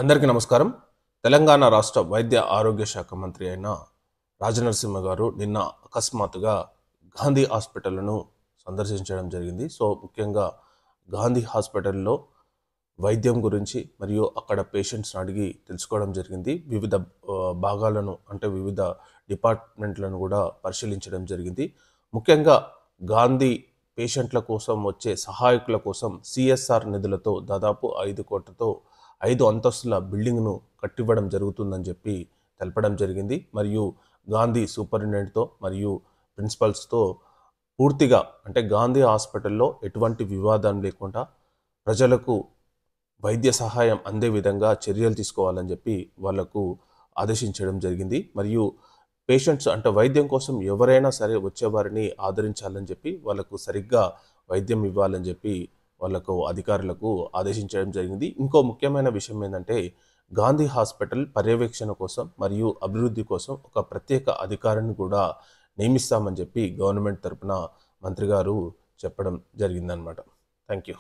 అందరికీ నమస్కారం. తెలంగాణ రాష్ట్ర వైద్య ఆరోగ్య శాఖ మంత్రి అయిన రాజనరసింహ గారు నిన్న అకస్మాత్తుగా గాంధీ హాస్పిటల్ను సందర్శించడం జరిగింది. ముఖ్యంగా గాంధీ హాస్పిటల్లో వైద్యం గురించి మరియు అక్కడ పేషెంట్స్ని అడిగి తెలుసుకోవడం జరిగింది. వివిధ భాగాలను అంటే వివిధ డిపార్ట్మెంట్లను కూడా పరిశీలించడం జరిగింది. ముఖ్యంగా గాంధీ పేషెంట్ల కోసం వచ్చే సహాయకుల కోసం సిఎస్ఆర్ నిధులతో దాదాపు 5 కోట్లతో 5 అంతస్తుల బిల్డింగ్ను కట్టివ్వడం జరుగుతుందని చెప్పి తెలపడం జరిగింది. మరియు గాంధీ సూపరింటెండెంట్తో మరియు ప్రిన్సిపల్స్తో పూర్తిగా అంటే గాంధీ హాస్పిటల్లో ఎటువంటి వివాదం లేకుండా ప్రజలకు వైద్య సహాయం అందే విధంగా చర్యలు తీసుకోవాలని చెప్పి వాళ్లకు ఆదేశించడం జరిగింది. మరియు పేషెంట్స్ అంటే వైద్యం కోసం ఎవరైనా సరే వచ్చేవారిని ఆదరించాలని చెప్పి వాళ్ళకు సరిగ్గా వైద్యం ఇవ్వాలని చెప్పి వాళ్ళకు అధికారులకు ఆదేశించడం జరిగింది. ఇంకో ముఖ్యమైన విషయం ఏంటంటే గాంధీ హాస్పిటల్ పర్యవేక్షణ కోసం మరియు అభివృద్ధి కోసం ఒక ప్రత్యేక అధికారిని కూడా నియమిస్తామని చెప్పి గవర్నమెంట్ తరపున మంత్రి గారు చెప్పడం జరిగిందనమాట. Thank you.